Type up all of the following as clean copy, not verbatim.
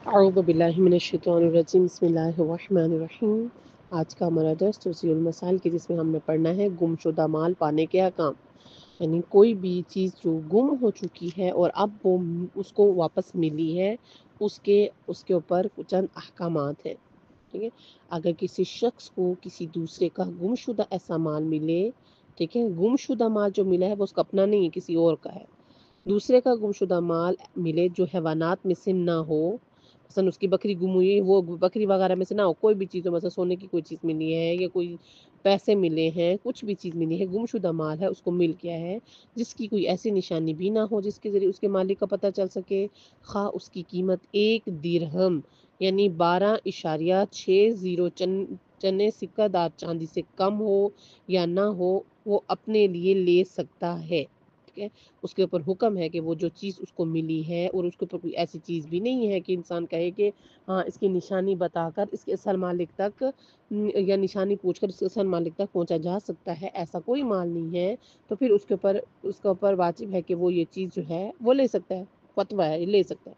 اعوذ باللہ من الشیطان الرجیم بسم اللہ الرحمن الرحیم۔ آج کا ہمارا درس توضیح المثال کی، جس میں ہم نے پڑھنا ہے گم شدہ مال پانے کے احکام۔ یعنی کوئی بھی چیز جو گم ہو چکی ہے اور اب وہ اس کو واپس ملی ہے، اس کے اوپر چند احکامات ہیں۔ ٹھیک ہے، اگر کسی شخص کو کسی دوسرے کا گم شدہ ایسا مال ملے، ٹھیک ہے، گم شدہ مال جو ملا ہے وہ اس کا اپنا نہیں ہے، کسی اور کا ہے۔ دوسرے کا گم شدہ مال ملے جو حیوانات میں سے نہ ہو، مثلا اس کی بکری گم ہوئی ہے، وہ بکری وغیرہ میں سے نہ ہو، کوئی بھی چیز ہو، مثلا سونے کی کوئی چیز ملی ہے یا کوئی پیسے ملے ہیں، کچھ بھی چیز ملی ہے، گم شدہ مال ہے، اس کو مل گیا ہے، جس کی کوئی ایسی نشانی بھی نہ ہو جس کے ذریعے اس کے مالک کا پتہ چل سکے، خواہ اس کی قیمت 1 درہم یعنی 12.60 چنے سکہ دار چاندی سے کم ہو یا نہ ہو، وہ اپنے لیے لے سکتا ہے۔ ٹھیک ہے، اس کے اوپر حکم ہے کہ وہ جو چیز اس کو ملی ہے، اور اس کے اوپر کوئی ایسی چیز بھی نہیں ہے کہ انسان کہے کہ ہاں اس کی نشانی بتا کر اس کے اصل مالک تک یا نشانی پوچھ کر اس کے اصل مالک تک پہنچا جا سکتا ہے، ایسا کوئی مال نہیں ہے، تو پھر اس کے اوپر واجب ہے کہ وہ یہ چیز جو ہے وہ لے سکتا ہے، فتویٰ ہے، لے سکتا ہے۔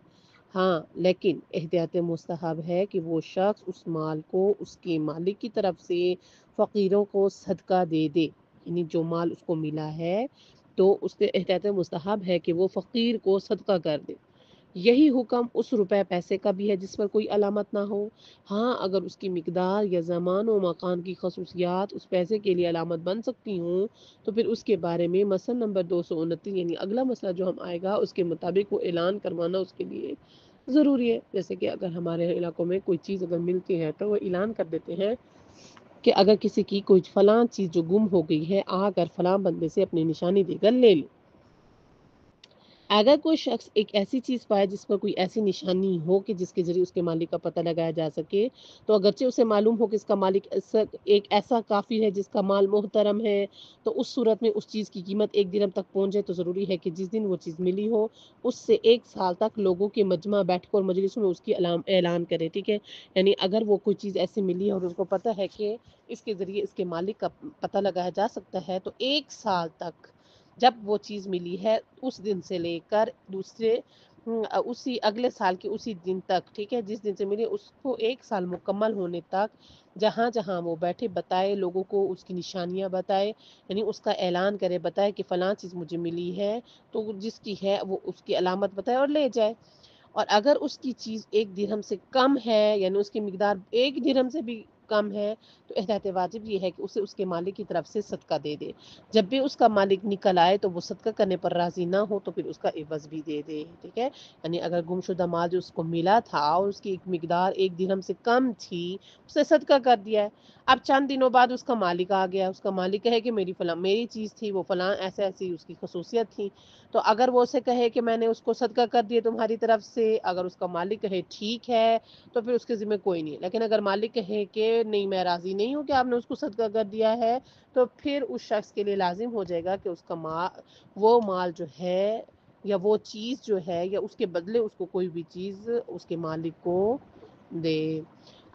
ہاں لیکن احتیاط مستحب ہے کہ وہ شخص اس مال کو اس کے مالک کی طرف سے فقیروں کو صدقہ دے دے، یعنی جو مال اس کو ملا ہے تو اس کے احتیاط مستحب ہے کہ وہ فقیر کو صدقہ کر دے۔ یہی حکم اس روپے پیسے کا بھی ہے جس پر کوئی علامت نہ ہو۔ ہاں اگر اس کی مقدار یا زمان و مکان کی خصوصیات اس پیسے کے لیے علامت بن سکتی ہوں تو پھر اس کے بارے میں مسئلہ نمبر 229 یعنی اگلا مسئلہ جو ہم آئے گا اس کے مطابق وہ اعلان کروانا اس کے لیے ضروری ہے۔ جیسے کہ اگر ہمارے علاقوں میں کوئی چیز اگر ملتی ہے تو وہ اعلان کر دیتے ہیں کہ اگر کسی کی کوئی فلاں چیز جو گم ہو گئی ہے، آ کر فلاں بندے سے اپنی نشانی دے کر لے لے۔ اگر کوئی شخص ایک ایسی چیز پائے جس پر کوئی ایسی نشانی ہو کہ جس کے ذریعے اس کے مالک کا پتہ لگایا جا سکے، تو اگرچہ اسے معلوم ہو کہ اس کا مالک ایک ایسا کافر ہے جس کا مال محترم ہے، تو اس صورت میں اس چیز کی قیمت 1 درہم تک پہنچ جائے تو ضروری ہے کہ جس دن وہ چیز ملی ہو اس سے 1 سال تک لوگوں کے مجمع بیٹھ کر مجلسوں میں اس کی اعلان کرے۔ ٹھیک ہے، یعنی اگر وہ کوئی چیز ایسی ملی ہے اور اس کو پتہ ہے کہ اس کے ذریعے اس کے مالک کا پتہ لگایا جا سکتا ہے، تو 1 سال تک جب وہ چیز ملی ہے اس دن سے لے کر اسی اگلے سال کے اسی دن تک، ٹھیک ہے، جس دن سے ملی اس کو 1 سال مکمل ہونے تک جہاں جہاں وہ بیٹھے بتائے، لوگوں کو اس کی نشانیاں بتائے، یعنی اس کا اعلان کرے، بتائے کہ فلاں چیز مجھے ملی ہے، تو جس کی ہے وہ اس کی علامت بتائے اور لے جائے۔ اور اگر اس کی چیز 1 درہم سے کم ہے، یعنی اس کی مقدار 1 درہم سے بھی کم ہے، تو احتیاط واجب یہ ہے کہ اسے اس کے مالک کی طرف سے صدقہ دے دے۔ جب بھی اس کا مالک نکل آئے تو وہ صدقہ کرنے پر راضی نہ ہو تو پھر اس کا عوض بھی دے دے۔ ٹھیک ہے، یعنی اگر گمشدہ مال جو اس کو ملا تھا اور اس کی ایک مقدار 1 درہم سے کم تھی، اسے صدقہ کر دیا ہے۔ اب چند دنوں بعد اس کا مالک آ گیا، اس کا مالک کہے کہ میری چیز تھی، وہ فلاں ایسے ایسی اس کی خصوصیت تھی، تو اگر وہ اسے کہے کہ میں نے اس کو صدقہ کر دیا تمہاری طرف سے، اگر اس کا مالک کہے ٹھیک ہے تو پھر اس کے ذمہ کوئی نہیں، لیکن اگر مالک کہے کہ نہیں میں راضی نہیں ہوں کہ آپ نے اس کو صدقہ کر دیا ہے، تو پھر اس شخص کے لیے لازم ہو جائے گا کہ اس کا وہ مال جو ہے یا وہ چیز جو ہے یا اس کے بدلے اس کو کوئی بھی چیز اس کے مالک کو دے۔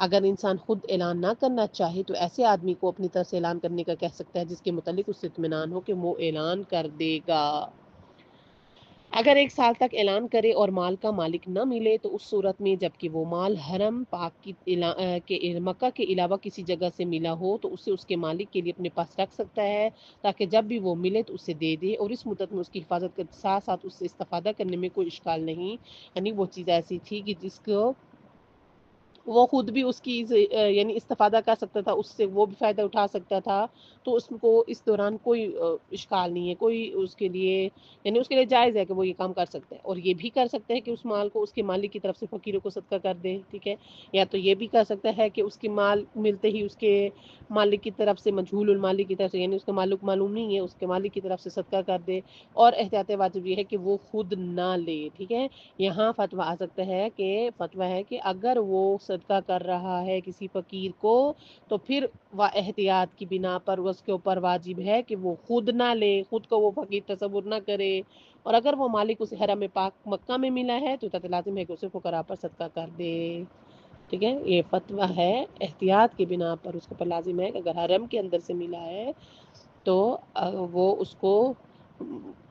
اگر انسان خود اعلان نہ کرنا چاہے تو ایسے آدمی کو اپنی طرف سے اعلان کرنے کا کہہ سکتا ہے جس کے متعلق اس سے اطمینان ہو کہ وہ اعلان کر دے گا۔ اگر 1 سال تک اعلان کرے اور مال کا مالک نہ ملے تو اس صورت میں جبکہ وہ مال حرم پاک کے مکہ کے علاوہ کسی جگہ سے ملا ہو تو اسے اس کے مالک کے لیے اپنے پاس رکھ سکتا ہے، تاکہ جب بھی وہ ملے تو اسے دے دے، اور اس مدت میں اس کی حفاظت کے ساتھ ساتھ اس سے استفادہ کرنے میں کوئی اشکال نہیں۔ یعنی وہ چیز ایسی تھی کہ جس کو وہ خود بھی اس کی یعنی استفادہ کر سکتا تھا، اس سے وہ بھی فائدہ اٹھا سکتا تھا، تو اس کو اس دوران کوئی اشکال نہیں ہے، کوئی اس کے لیے یعنی اس کے لیے جائز ہے کہ وہ یہ کام کر سکتا ہے، اور یہ بھی کر سکتا ہے کہ اس مال کو اس کے مالک کی طرف سے فقیروں کو صدقہ کر دے۔ ٹھیک ہے، یا تو یہ بھی کر سکتا ہے کہ اس کے مال ملتے ہی اس کے مالک کی طرف سے مجہول المالک کی طرف سے، یعنی اس کا مالک معلوم نہیں ہے، اس کے مالک کی طرف سے صدقہ کر دے، اور احتیاط واجب یہ ہے کہ وہ خود نہ لے۔ ٹھیک ہے، یہاں فتویٰ آ سکتا ہے کہ اگر وہ صدقہ کر رہا ہے کسی فقیر کو تو پھر احتیاط کی بنا پر اس کے اوپر واجب ہے کہ وہ خود نہ لے، خود کو وہ فقیر تصور نہ کرے، اور اگر وہ مالک اسے حرم پاک مکہ میں ملا ہے تو لازم ہے کہ اسے فقراء پر صدقہ کر دے۔ ٹھیک ہے، یہ فتویٰ ہے، احتیاط کی بنا پر اس کے اوپر لازم ہے کہ اگر حرم کے اندر سے ملا ہے تو وہ اس کو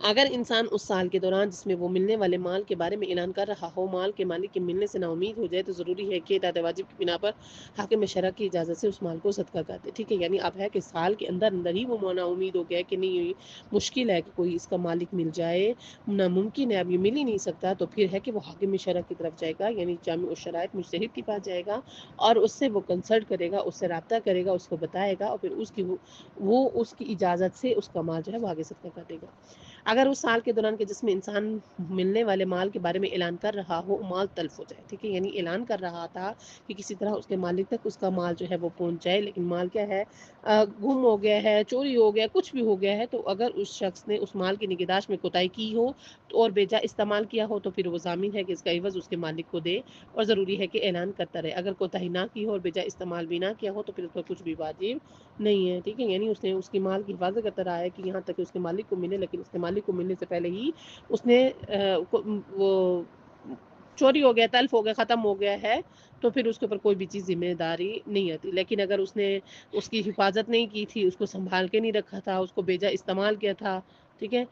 اگر انسان اس سال کے دوران جس میں وہ ملنے والے مال کے بارے میں اعلان کر رہا ہو مال کے مالک کے ملنے سے نا امید ہو جائے تو ضروری ہے کہ اطاعت واجب کی بنا پر حاکم شرع کی اجازت سے اس مال کو صدقہ کر دے، ٹھیک ہے؟ یعنی اب ہے کہ سال کے اندر اندر ہی وہ نا امید ہو گیا کہ نہیں مشکل ہے کہ کوئی اس کا مالک مل جائے، ناممکن ہے، اب یہ مل ہی نہیں سکتا، تو پھر ہے کہ وہ حاکم شرع کی طرف جائے گا، یعنی جامع الشرائط مجتہد کے پاس جائے گا اور اس سے وہ کنسلٹ کرے گا، اس سے رابطہ کرے گا، اس کو بتائے گا اور پھر وہ اس کی اجازت سے اس کا مال جو ہے وہ آگے صدقہ کر دے گا۔ اگر اس سال کے دوران کے جس میں انسان ملنے والے مال کے بارے میں اعلان کر رہا ہو مال تلف ہو جائے، ٹھیک ہے؟ یعنی اعلان کر رہا تھا کہ کسی طرح اس کے مالک تک اس کا مال جو ہے وہ پہنچ جائے، لیکن مال کیا ہے گم ہو گیا ہے، چوری ہو گیا، کچھ بھی ہو گیا ہے، تو اگر اس شخص نے اس مال کی نگہداشت میں کوتاہی کی ہو اور بیجا استعمال کیا ہو تو پھر وہ ضامن ہے کہ اس کا عوض اس کے مالک کو دے اور ضروری ہے کہ اعلان کرتا رہے۔ اگر کوتاہی نہ کی ہو اور بیجا استعمال بھی نہ کیا ہو تو پھر اس پر کچھ بھی واجب نہیں ہے، ٹھیک ہے؟ یعنی اس نے اس کی مال کی حفاظت کرتا رہا ہے کہ یہاں تک کہ اس کے مالک کو ملے، لیکن اس کے مالک کو ملنے سے پہلے ہی اس نے وہ چوری ہو گیا، تلف ہو گیا، ختم ہو گیا ہے، تو پھر اس کے اوپر کوئی بھی چیز ذمہ داری نہیں آتی۔ لیکن اگر اس نے اس کی حفاظت نہیں کی تھی، اس کو سنبھال کے نہیں رکھا تھا، اس کو بیجا استعمال کیا تھا، ٹھیک ہے،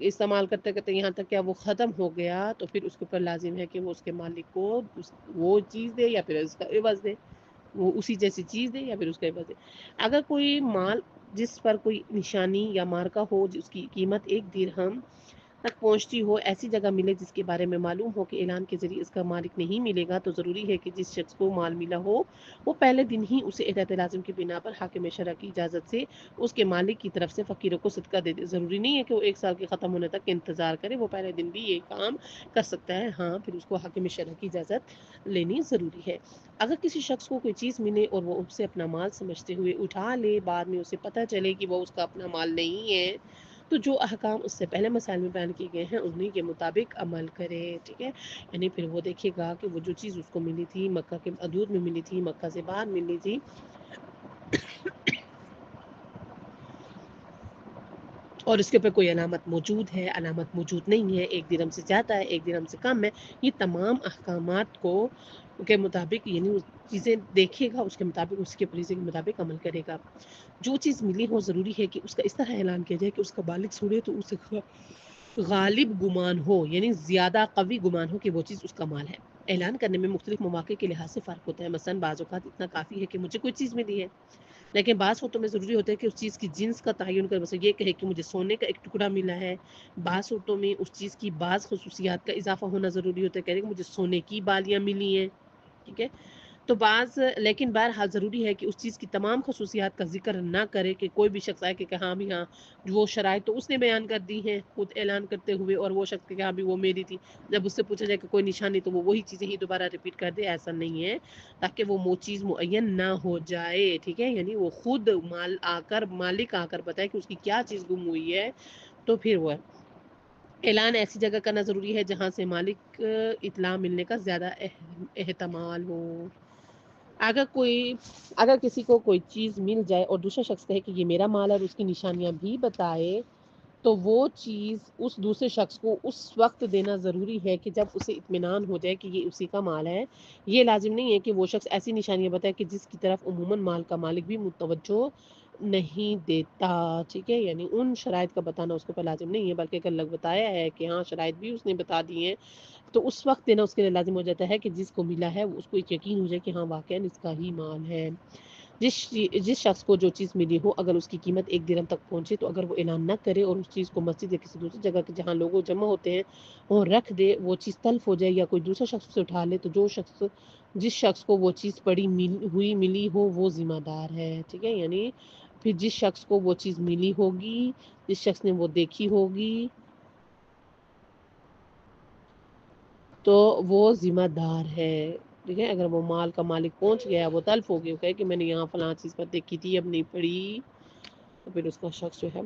استعمال کرتے کرتے یہاں تک کیا وہ ختم ہو گیا، تو پھر اس کے اوپر لازم ہے کہ وہ اس کے مالک کو وہ چیز دے یا پھر اس کا عوض دے، وہ اسی جیسی چیز دے یا پھر اس کا عوض دے۔ اگر کوئی مال جس پر کوئی نشانی یا مارکہ ہو جس کی قیمت 1 درہم تک پہنچتی ہو ایسی جگہ ملے جس کے بارے میں معلوم ہو کہ اعلان کے ذریعے اس کا مالک نہیں ملے گا، تو ضروری ہے کہ جس شخص کو مال ملا ہو وہ پہلے دن ہی اسے احتیاط لازم کی بنا پر حاکم شرع کی اجازت سے اس کے مالک کی طرف سے فقیروں کو صدقہ دے دے۔ ضروری نہیں ہے کہ وہ 1 سال کے ختم ہونے تک انتظار کرے، وہ پہلے دن بھی یہ کام کر سکتا ہے، ہاں پھر اس کو حاکم شرع کی اجازت لینی ضروری ہے۔ اگر کسی شخص کو کوئی چیز ملے اور وہ اسے اپنا مال سمجھتے ہوئے اٹھا لے، بعد میں اسے پتہ چلے کہ وہ اس کا اپنا مال نہیں ہے، تو جو احکام اس سے پہلے مسائل میں بیان کیے گئے ہیں انہی کے مطابق عمل کرے، ٹھیک ہے؟ یعنی پھر وہ دیکھے گا کہ وہ جو چیز اس کو ملی تھی مکہ کے حدود میں ملی تھی، مکہ سے باہر ملی تھی، اور اس کے اوپر کوئی علامت موجود ہے، علامت موجود نہیں ہے، 1 درہم سے زیادہ ہے، 1 درہم سے کم ہے، یہ تمام احکامات کو کے مطابق یعنی اس چیزیں دیکھے گا، اس کے مطابق اس کے فریضے کے مطابق عمل کرے گا۔ جو چیز ملی ہو ضروری ہے کہ اس کا اس طرح اعلان کیا جائے کہ اس کا مالک سنے تو اسے غالب گمان ہو، یعنی زیادہ قوی گمان ہو کہ وہ چیز اس کا مال ہے۔ اعلان کرنے میں مختلف مواقع کے لحاظ سے فرق ہوتا ہے، مثلا بعض اوقات اتنا کافی ہے کہ مجھے کوئی چیز ملی ہے، لیکن بعض صورتوں میں ضروری ہوتا ہے کہ اس چیز کی جنس کا تعین کر، مثلا یہ کہے کہ مجھے سونے کا ایک ٹکڑا ملا ہے، بعض صورتوں میں اس چیز کی بعض خصوصیات کا اضافہ ہونا ضروری ہوتا ہے، کہہ رہے کہ مجھے سونے کی بالیاں ملی ہیں، ٹھیک ہے؟ تو لیکن بہرحال ضروری ہے کہ اس چیز کی تمام خصوصیات کا ذکر نہ کرے کہ کوئی بھی شخص آئے کہ ہاں بھی ہاں وہ شرائط تو اس نے بیان کر دی ہیں خود اعلان کرتے ہوئے، اور وہ شخص کہ ہاں بھی وہ میری تھی، جب اس سے پوچھا جائے کہ کوئی نشانی تو وہ وہی چیزیں ہی دوبارہ ریپیٹ کر دے، ایسا نہیں ہے، تاکہ وہ چیز معین نہ ہو جائے، ٹھیک ہے؟ یعنی وہ خود مالک آ کر بتائے کہ اس کی کیا چیز گم ہوئی ہے، تو پھر وہ اعلان ایسی جگہ کرنا ضروری ہے جہاں سے مالک اطلاع ملنے کا زیادہ احتمال ہو۔ اگر کسی کو کوئی چیز مل جائے اور دوسرا شخص کہے کہ یہ میرا مال ہے اور اس کی نشانیاں بھی بتائے، تو وہ چیز اس دوسرے شخص کو اس وقت دینا ضروری ہے کہ جب اسے اطمینان ہو جائے کہ یہ اسی کا مال ہے۔ یہ لازم نہیں ہے کہ وہ شخص ایسی نشانیاں بتائے کہ جس کی طرف عموماً مال کا مالک بھی متوجہ نہیں دیتا، ٹھیک ہے؟ یعنی ان شرائط کا بتانا اس کو پر لازم نہیں ہے، بلکہ اگر لگ بتایا ہے کہ ہاں شرائط بھی اس نے بتا دی ہیں تو اس وقت دینا اس کے لیے لازم ہو جاتا ہے کہ جس کو ملا ہے اس کو یقین ہو جائے کہ ہاں واقعاً اس کا ہی مال ہے۔ جس شخص کو جو چیز ملی ہو اگر اس کی قیمت 1 درہم تک پہنچے تو اگر وہ اعلان نہ کرے اور اس چیز کو مسجد یا کسی دوسری جگہ جہاں لوگ جمع ہوتے ہیں اور رکھ دے، وہ چیز تلف ہو جائے یا کوئی دوسرا شخص سے اٹھا لے، تو جس شخص کو وہ چیز ملی ہو وہ ذمہ دار ہے، ٹھیک ہے؟ یعنی پھر جس شخص کو وہ چیز ملی ہوگی، جس شخص نے وہ دیکھی ہوگی، تو وہ ذمہ دار ہے، ٹھیک ہے؟ اگر وہ مال کا مالک پہنچ گیا، وہ تلف ہو گیا، وہ کہے کہ میں نے یہاں فلاں چیز پر دیکھی تھی اب نہیں پڑی، تو پھر اس کا شخص جو ہے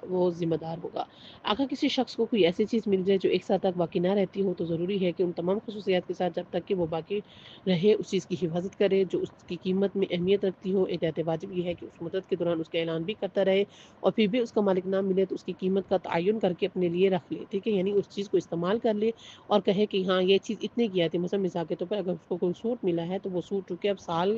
وہ ذمہ دار ہوگا۔ اگر کسی شخص کو کوئی ایسی چیز مل جائے جو 1 سال تک باقی نہ رہتی ہو تو ضروری ہے کہ ان تمام خصوصیات کے ساتھ جب تک کہ وہ باقی رہے اس چیز کی حفاظت کرے جو اس کی قیمت میں اہمیت رکھتی ہو۔ احتیاط واجب یہ ہے کہ اس مدت کے دوران اس کا اعلان بھی کرتا رہے اور پھر بھی اس کا مالک نہ ملے تو اس کی قیمت کا تعین کر کے اپنے لیے رکھ لے، ٹھیک ہے؟ یعنی اس چیز کو استعمال کر لے اور کہے کہ ہاں یہ چیز اتنے کی آتی ہے، مثال کے طور پر اگر اس کو کوئی سوٹ ملا ہے تو وہ سوٹ چونکہ اب سال